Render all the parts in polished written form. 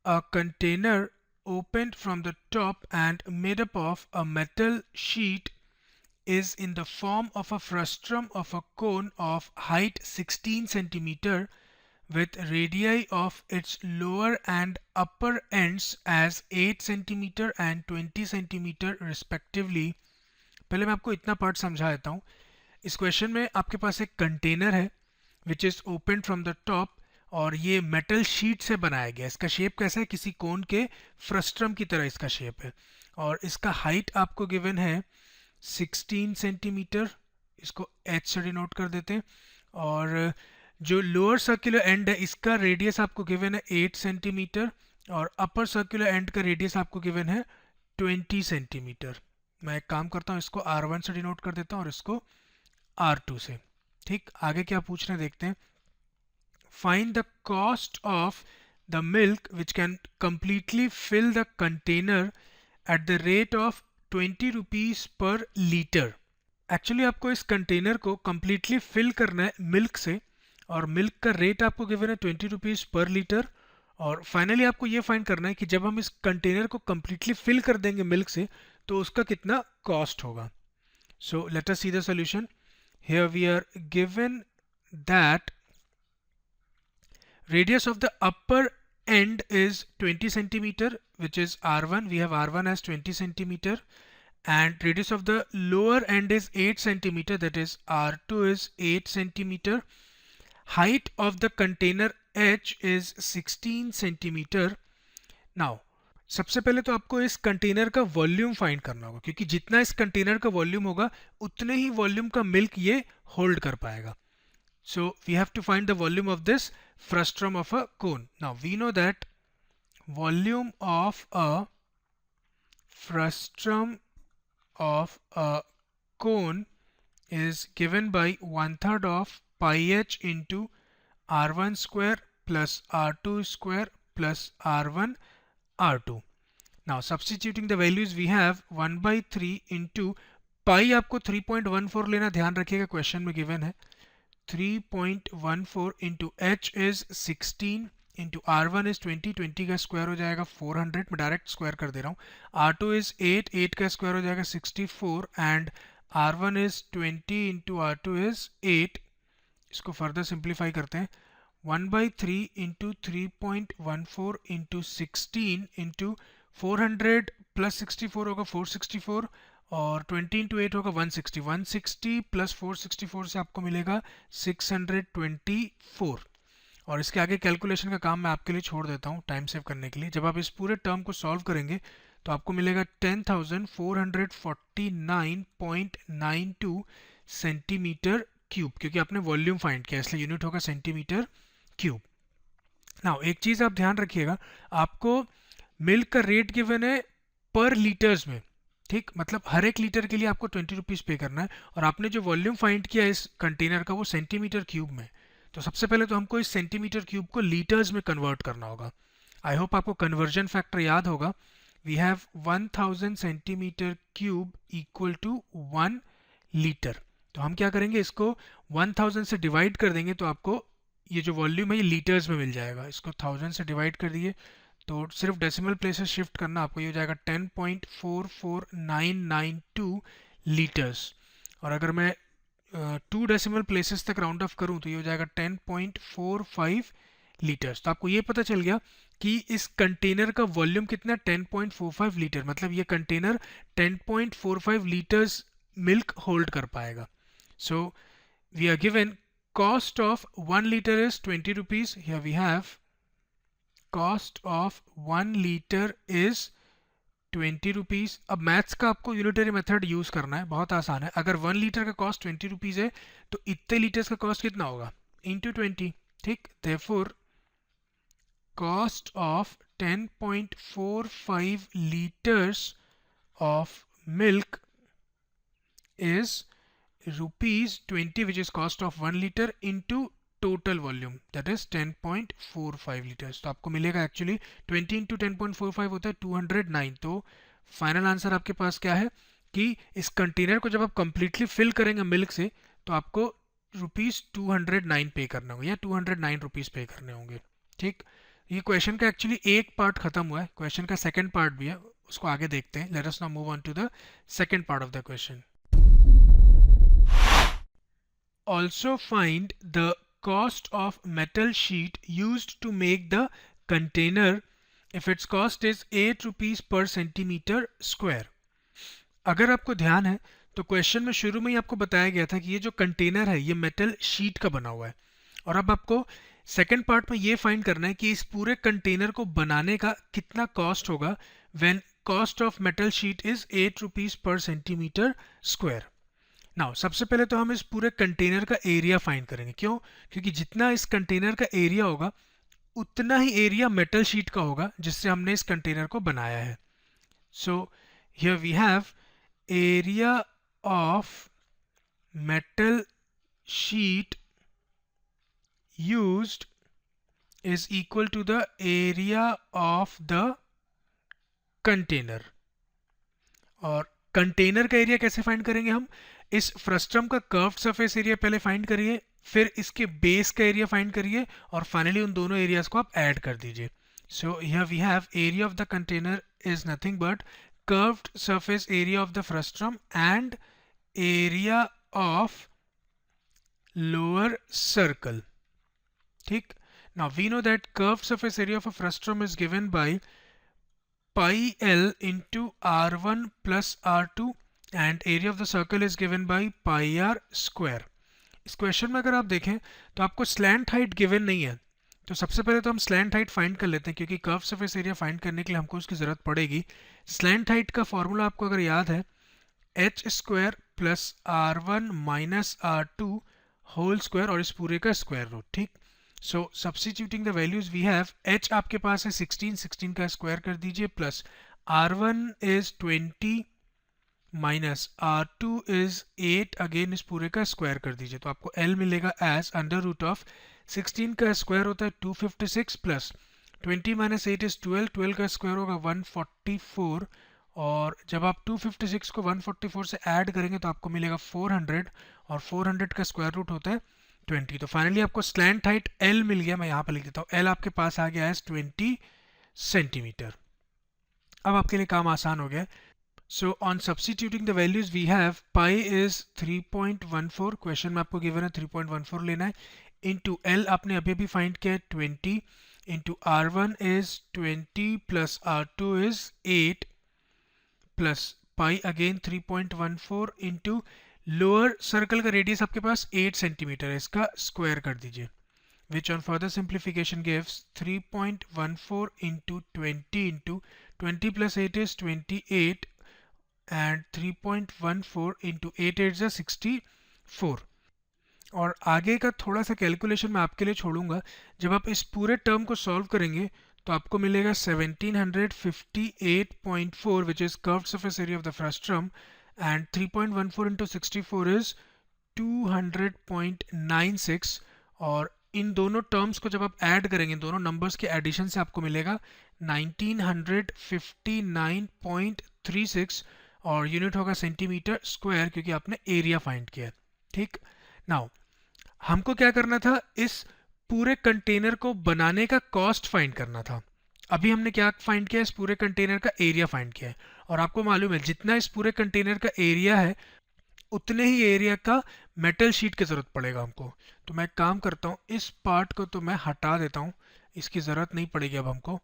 A container opened from the top and made up of a metal sheet is in the form of a frustum of a cone of height 16 centimeter with radii of its lower and upper ends as 8 centimeter and 20 centimeter respectively. पहले मैं आपको इतना part समझा देता हूँ. इस question में आपके पास एक कंटेनर है which is open from the top और ये मेटल शीट से बनाया गया. इसका शेप कैसा है? किसी कोन के फ्रस्ट्रम की तरह इसका शेप है और इसका हाइट आपको गिवन है 16 सेंटीमीटर. इसको एच से डिनोट कर देते हैं. और जो लोअर सर्कुलर एंड है इसका रेडियस आपको गिवन है 8 सेंटीमीटर और अपर सर्कुलर एंड का रेडियस आपको गिवन है 20 सेंटीमीटर. मैं एक काम करता हूँ, इसको R1 से डिनोट कर देता हूँ और इसको R2 से. ठीक, आगे क्या पूछ रहे हैं देखते हैं. Find the cost of the milk which can completely fill the container at the rate of 20 rupees per liter. Actually आपको इस कंटेनर को कम्प्लीटली फिल करना है मिल्क से और मिल्क का रेट आपको गिवन है 20 रुपीज़ पर लीटर. और फाइनली आपको ये फाइंड करना है कि जब हम इस कंटेनर को कम्प्लीटली फिल कर देंगे मिल्क से तो उसका कितना कॉस्ट होगा. So let us see the solution. Here we are given that radius of the upper end is 20 centimeter which is R1. We have R1 as 20 centimeter and radius of the lower end is 8 centimeter, that is R2 is 8 centimeter. Height of the container H is 16 centimeter. Now सबसे पहले तो आपको इस container का volume find करना होगा क्योंकि जितना इस कंटेनर का वॉल्यूम होगा उतने ही वॉल्यूम का मिल्क ये होल्ड कर पाएगा. So we have to find the volume of this frustum of a cone. Now we know that volume of a frustum of a cone is given by 1/3 of pi h into R1 square plus R2 square plus R1 R2. Now substituting the values we have 1/3 into pi. आपको 3.14 लेना, ध्यान रखिएगा question में given है. 3.14 into h is 16 into R1 is 20. 20 का square हो जाएगा 400. मैं डायरेक्ट स्क्वायर कर दे रहा हूँ. R2 is 8. 8 का स्क्वायर हो जाएगा 64 and R1 is 20 into R2 is 8. इसको फर्दर सिंप्लीफाई करते हैं. 1/3 into 3.14 into 16 into 400 प्लस 64 होगा 464 और 20 इंटू 8 होगा 160. 160 प्लस 464 से आपको मिलेगा 624. और इसके आगे कैलकुलेशन का काम मैं आपके लिए छोड़ देता हूँ टाइम सेव करने के लिए. जब आप इस पूरे टर्म को सॉल्व करेंगे तो आपको मिलेगा 10,449.92 सेंटीमीटर क्यूब क्योंकि आपने वॉल्यूम फाइंड किया इसलिए यूनिट होगा सेंटीमीटर क्यूब. नाउ एक चीज़ आप ध्यान रखिएगा, आपको मिल्क का रेट गिवन है पर लीटर्स में. ठीक, मतलब हर एक लीटर के लिए आपको 20 रुपीज़ पे करना है और आपने जो वॉल्यूम फाइंड किया इस कंटेनर का वो सेंटीमीटर क्यूब में. तो सबसे पहले तो हमको इस सेंटीमीटर क्यूब को लीटर्स में कन्वर्ट करना होगा. आई होप आपको कन्वर्जन फैक्टर याद होगा. We have 1000 centimetre cube equal to 1 litre. तो हम क्या करेंगे, इसको 1000 से डिवाइड कर देंगे तो आपको ये जो वॉल्यूम है ये लीटर्स में मिल जाएगा. इसको 1000 से डिवाइड कर दिए तो सिर्फ डेसिमल प्लेसेस शिफ्ट करना, आपको ये हो जाएगा 10.44992 लीटर्स. और अगर मैं 2 डेसिमल प्लेसेस तक राउंड ऑफ करूं तो ये हो जाएगा 10.45 लीटर्स. तो आपको ये पता चल गया कि इस कंटेनर का वॉल्यूम कितना 10.45 लीटर. मतलब ये कंटेनर 10.45 लीटर्स मिल्क होल्ड कर पाएगा. So we are given cost of 1 liter is 20 rupees. Here we have cost of 1 liter is 20 rupees. अब मैथ्स का आपको यूनिटरी मेथड यूज करना है, बहुत आसान है. अगर 1 लीटर का कॉस्ट 20 रुपीज़ है तो इतने लीटर्स का कॉस्ट कितना होगा, इंटू 20. ठीक, therefore cost of 10.45 liters of milk is ₹20, which is cost of 1 liter into total volume, that is 10.45 liters. तो आपको मिलेगा एक्चुअली 20 इंटू 10.45 होता है 209. तो फाइनल आंसर आपके पास क्या है कि इस कंटेनर को जब आप कंप्लीटली फिल करेंगे मिल्क से तो आपको ₹209 पे करना होगा या 209 रुपीज़ पे करने होंगे. ठीक, ये क्वेश्चन का एक्चुअली एक पार्ट खत्म हुआ है, क्वेश्चन का सेकंड पार्ट भी है, उसको आगे देखते हैं. Let us now move on to the second part of the question. Also find the cost of metal sheet used to make the container if its cost is 8 rupees per centimeter square. अगर आपको ध्यान है तो question में शुरू में ही आपको बताया गया था कि ये जो कंटेनर है ये मेटल शीट का बना हुआ है, और अब आपको सेकंड पार्ट में ये फाइंड करना है कि इस पूरे कंटेनर को बनाने का कितना कॉस्ट होगा when cost of metal sheet is 8 rupees per centimetre square. Now सबसे पहले तो हम इस पूरे कंटेनर का एरिया फाइंड करेंगे. क्यों? क्योंकि जितना इस कंटेनर का एरिया होगा उतना ही एरिया मेटल शीट का होगा जिससे हमने इस कंटेनर को बनाया है. So here we have area of metal sheet used is equal to the area of the container. और कंटेनर का एरिया कैसे फाइंड करेंगे हम? इस फ्रस्ट्रम का कर्व्ड सरफेस एरिया पहले फाइंड करिए, फिर इसके बेस का एरिया फाइंड करिए, और फाइनली उन दोनों एरियाज को आप ऐड कर दीजिए. So here we have area of the container is nothing but curved surface area of the frustum and area of lower circle. ठीक. Now we know that curved surface area of a frustum is given by pi L into R1 plus R2 and area of the circle is given by pi R square. इस question में अगर आप देखें तो आपको slant height given नहीं है, तो सबसे पहले तो हम स्लैंट हाइट फाइंड कर लेते हैं क्योंकि कर्व सरफेस एरिया फाइंड करने के लिए हमको उसकी ज़रूरत पड़ेगी. स्लैंट हाइट का फॉर्मूला आपको अगर याद है h square plus r1 minus r2 whole square और इस पूरे का स्क्वायर रूट. ठीक. So substituting the values we have h आपके पास है 16 का स्क्वायर कर दीजिए, plus r1 is 20 minus r2 is 8, again इस पूरे का स्क्वायर कर दीजिए, तो आपको l मिलेगा एज अंडर रूट ऑफ 16 का स्क्वायर होता है 256 प्लस 20 माइनस 8 इज 12, 12 का स्क्वायर होगा 144, और जब आप 256 को 144 से ऐड करेंगे तो आपको मिलेगा 400, और 400 का स्क्वायर रूट होता है 20. तो फाइनली आपको स्लैंट हाइट L मिल गया. मैं यहाँ पर लिख देता हूँ, L आपके पास आ गया है 20 सेंटीमीटर. अब आपके लिए काम आसान हो गया. So on substituting the values we have pi is 3.14, question में आपको गिवन है 3.14 लेना है, into L आपने अभी भी फाइंड किया है 20, into R1 is 20 plus R2 is 8 plus pi again 3.14 into lower circle का रेडियस आपके पास 8 सेंटीमीटर है, इसका स्क्वायर कर दीजिए, which on further simplification gives 3.14 into 20 into 20 plus 8 is 28 and 3.14 into 8 is 64. और आगे का थोड़ा सा कैलकुलेशन मैं आपके लिए छोड़ूंगा. जब आप इस पूरे टर्म को सॉल्व करेंगे तो आपको मिलेगा 1758.4 which is curved surface area of the frustum, and 3.14 into 64 is 200.96, और इन दोनों टर्म्स को जब आप ऐड करेंगे, दोनों नंबर्स के एडिशन से आपको मिलेगा 1959.36, और यूनिट होगा सेंटीमीटर स्क्वायर क्योंकि आपने एरिया फाइंड किया. ठीक. नाउ हमको क्या करना था, इस पूरे कंटेनर को बनाने का कॉस्ट फाइंड करना था. अभी हमने क्या फाइंड किया, इस पूरे कंटेनर का एरिया फाइंड किया है, और आपको मालूम है जितना इस पूरे कंटेनर का एरिया है उतने ही एरिया का मेटल शीट की ज़रूरत पड़ेगा हमको. तो मैं काम करता हूँ, इस पार्ट को तो मैं हटा देता हूँ, इसकी ज़रूरत नहीं पड़ेगी अब हमको.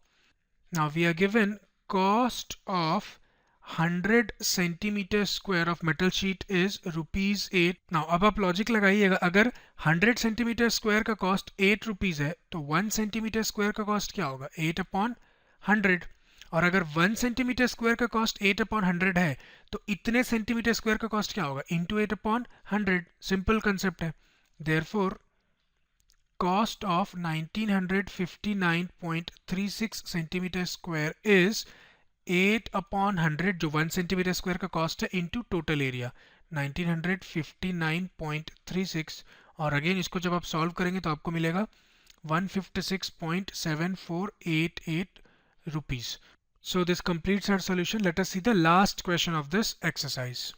Now we are given cost of 100 centimetre square of metal sheet is ₹8. Now अब आप लॉजिक लगाइएगा, अगर 100 सेंटीमीटर स्क्वायर का कॉस्ट 8 रुपीज़ है तो 1 सेंटीमीटर स्क्वायर का कॉस्ट क्या होगा, 8/100. और अगर 1 सेंटीमीटर स्क्वायर का कॉस्ट 8/100 है तो इतने सेंटीमीटर स्क्वायर का कॉस्ट क्या होगा, इंटू 8/100. सिंपल कंसेप्ट है. Therefore cost of 1959.36 centimetre square is 8/100, जो 1 सेंटीमीटर स्क्वायर का कॉस्ट है, इंटू टोटल एरिया 1959.36, और अगेन इसको जब आप सॉल्व करेंगे तो आपको मिलेगा 156.7488 rupees. So this completes our solution. Let us see the last question of this exercise.